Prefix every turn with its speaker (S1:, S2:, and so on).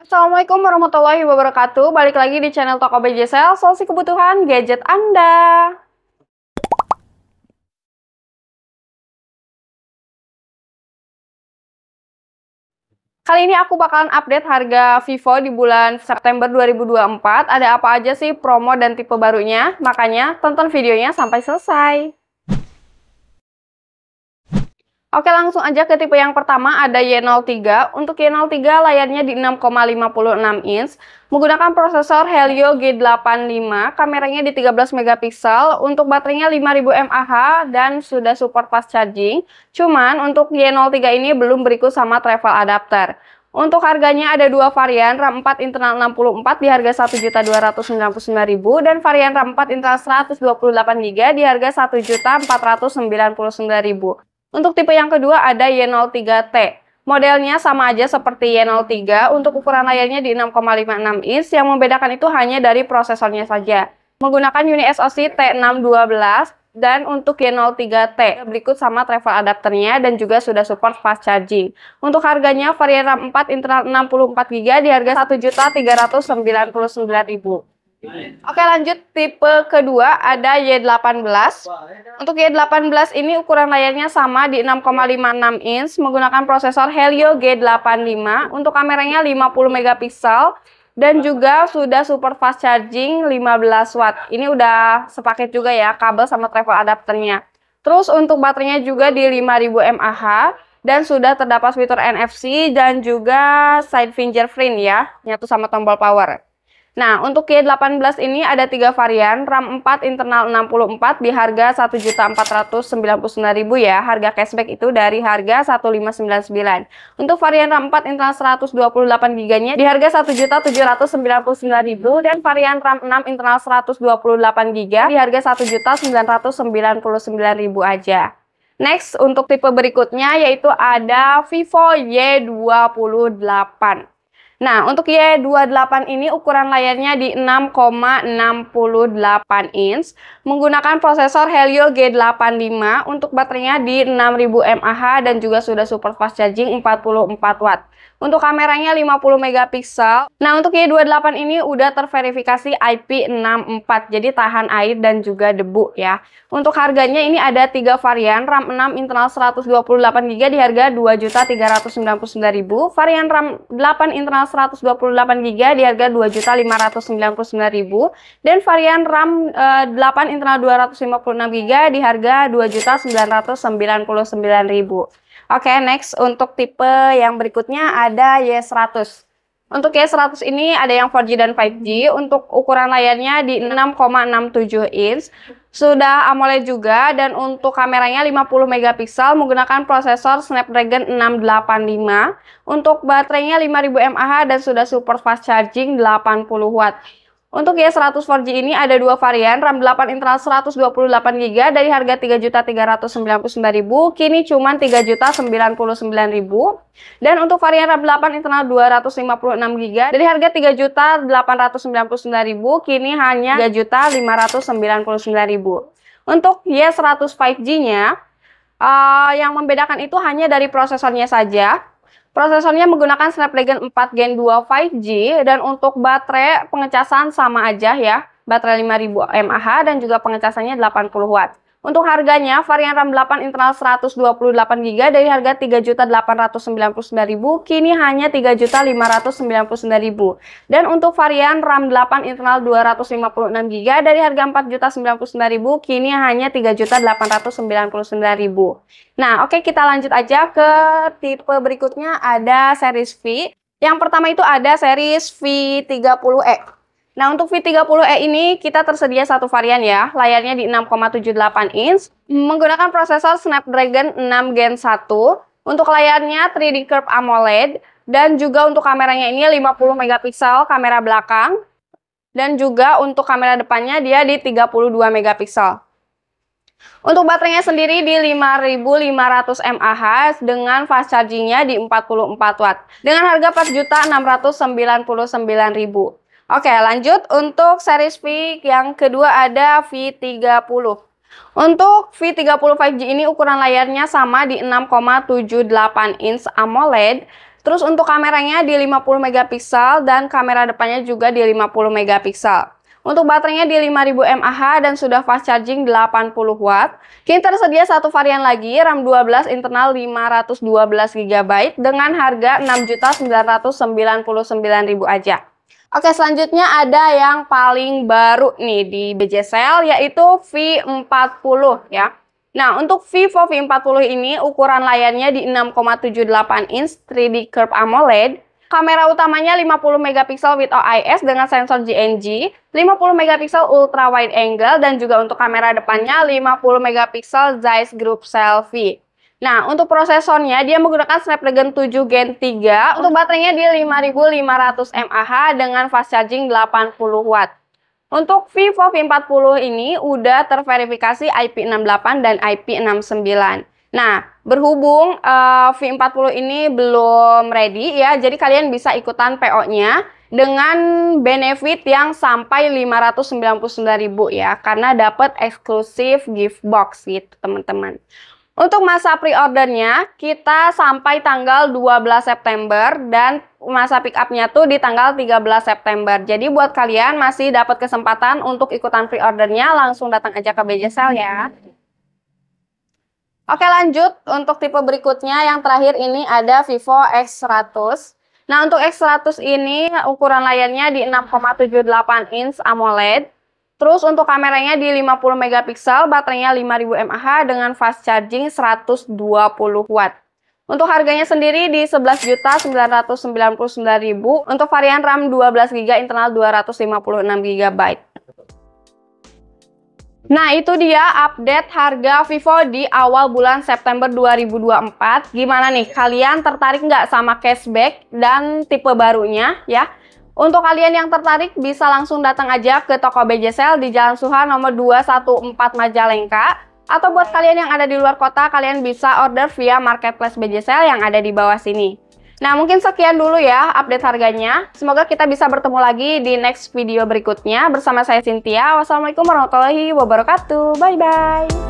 S1: Assalamualaikum warahmatullahi wabarakatuh. Balik lagi di channel Toko BJ Sale, solusi kebutuhan gadget Anda. Kali ini aku bakalan update harga Vivo di bulan September 2024. Ada apa aja sih promo dan tipe barunya? Makanya tonton videonya sampai selesai. Oke, langsung aja ke tipe yang pertama, ada Y03. Untuk Y03 layarnya di 6,56 inch, menggunakan prosesor Helio G85, kameranya di 13 megapiksel, untuk baterainya 5000 mAh dan sudah support fast charging. Cuman untuk Y03 ini belum berikut sama travel adapter. Untuk harganya ada dua varian, RAM 4 internal 64 di harga Rp1.299.000 dan varian RAM 4 internal 128GB di harga Rp1.499.000. Untuk tipe yang kedua ada Y03T. Modelnya sama aja seperti Y03, untuk ukuran layarnya di 6,56 inch, yang membedakan itu hanya dari prosesornya saja. Menggunakan UniSoC T612, dan untuk Y03T berikut sama travel adapternya dan juga sudah support fast charging. Untuk harganya varian RAM 4 internal 64GB di harga Rp1.399.000. Oke, lanjut tipe kedua ada Y18. Untuk Y18 ini ukuran layarnya sama di 6,56 inch, menggunakan prosesor Helio G85. Untuk kameranya 50 megapiksel dan juga sudah support fast charging 15 watt. Ini udah sepaket juga ya, kabel sama travel adapternya. Terus untuk baterainya juga di 5000 mAh dan sudah terdapat fitur NFC dan juga side fingerprint ya, nyatu sama tombol power. Nah, untuk Y18 ini ada tiga varian, RAM 4 internal 64 di harga Rp1.499.000 ya. Harga cashback itu dari harga Rp1.599. Untuk varian RAM 4 internal 128GB-nya di harga Rp1.799.000 dan varian RAM 6 internal 128GB di harga Rp1.999.000 aja. Next, untuk tipe berikutnya yaitu ada Vivo Y28. Nah, untuk Y28 ini ukuran layarnya di 6,68 inch, menggunakan prosesor Helio G85, untuk baterainya di 6000 mAh dan juga sudah support fast charging 44 watt. Untuk kameranya 50 megapiksel. Nah, untuk Y28 ini udah terverifikasi IP64, jadi tahan air dan juga debu ya. Untuk harganya ini ada tiga varian, RAM 6 internal 128GB di harga Rp2.399.000, varian RAM 8 internal 128GB di harga Rp2.599.000, dan varian RAM 8 internal 256GB di harga Rp2.999.000. Oke, next untuk tipe yang berikutnya ada Y100. Untuk Y100 ini ada yang 4G dan 5G. Untuk ukuran layarnya di 6,67 inch. Sudah AMOLED juga, dan untuk kameranya 50 megapiksel menggunakan prosesor Snapdragon 685. Untuk baterainya 5000 mAh dan sudah support fast charging 80 watt. Untuk Y100 4G ini ada dua varian, RAM 8 internal 128GB dari harga Rp3.399.000, kini cuma Rp3.099.000. Dan untuk varian RAM 8 internal 256GB dari harga Rp3.899.000, kini hanya Rp3.599.000. Untuk Y100 5G-nya, yang membedakan itu hanya dari prosesornya saja. Prosesornya menggunakan Snapdragon 4 Gen 2 5G, dan untuk baterai pengecasan sama aja ya, baterai 5000 mAh dan juga pengecasannya 80 watt. Untuk harganya, varian RAM 8 internal 128GB dari harga Rp3.899.000, kini hanya Rp3.599.000. Dan untuk varian RAM 8 internal 256GB dari harga Rp4.099.000, kini hanya Rp3.899.000. Nah, oke, kita lanjut aja ke tipe berikutnya, ada series V. Yang pertama itu ada series V30e. Nah, untuk V30e ini kita tersedia satu varian ya, layarnya di 6,78 inch, menggunakan prosesor Snapdragon 6 Gen 1, untuk layarnya 3D Curve AMOLED, dan juga untuk kameranya ini 50 megapiksel kamera belakang, dan juga untuk kamera depannya dia di 32 megapiksel. Untuk baterainya sendiri di 5500 mAh dengan fast chargingnya di 44 watt, dengan harga Rp4.699.000. Oke, lanjut untuk series V yang kedua ada V30. Untuk V30 5G ini ukuran layarnya sama di 6,78 inch AMOLED, Terus untuk kameranya di 50 megapiksel dan kamera depannya juga di 50 megapiksel. Untuk baterainya di 5000 mAh dan sudah fast charging 80 watt. Kini tersedia satu varian lagi, RAM 12 internal 512 GB dengan harga 6.999.000 aja. Oke, selanjutnya ada yang paling baru nih di BJ-Cell, yaitu V40 ya. Nah, untuk Vivo V40 ini ukuran layarnya di 6,78 inch 3D Curve AMOLED. Kamera utamanya 50 megapiksel with OIS dengan sensor GNG, 50 megapiksel ultra wide angle, dan juga untuk kamera depannya 50 megapiksel Zeiss Group Selfie. Nah, untuk prosesornya dia menggunakan Snapdragon 7 Gen 3, untuk baterainya di 5500 mAh dengan fast charging 80 watt. Untuk Vivo V40 ini udah terverifikasi IP68 dan IP69. Nah, berhubung V40 ini belum ready ya, jadi kalian bisa ikutan PO-nya dengan benefit yang sampai 599.000 ya, karena dapat eksklusif gift box gitu teman-teman. Untuk masa pre-ordernya kita sampai tanggal 12 September dan masa pick up-nya tuh di tanggal 13 September. Jadi buat kalian masih dapat kesempatan untuk ikutan pre-ordernya, langsung datang aja ke BJ-Cell ya. Oke, lanjut untuk tipe berikutnya, yang terakhir ini ada Vivo X100. Nah, untuk X100 ini ukuran layarnya di 6,78 inch AMOLED. Terus untuk kameranya di 50 megapiksel, baterainya 5000 mAh dengan fast charging 120 watt. Untuk harganya sendiri di 11.999.000 untuk varian RAM 12 GB internal 256 GB. Nah, itu dia update harga Vivo di awal bulan September 2024. Gimana nih, kalian tertarik nggak sama cashback dan tipe barunya ya? Untuk kalian yang tertarik bisa langsung datang aja ke toko BJ-Cell di Jalan Suha nomor 214 Majalengka. Atau buat kalian yang ada di luar kota, kalian bisa order via marketplace BJ-Cell yang ada di bawah sini. Nah, mungkin sekian dulu ya update harganya. Semoga kita bisa bertemu lagi di next video berikutnya. Bersama saya Cynthia. Wassalamualaikum warahmatullahi wabarakatuh. Bye-bye.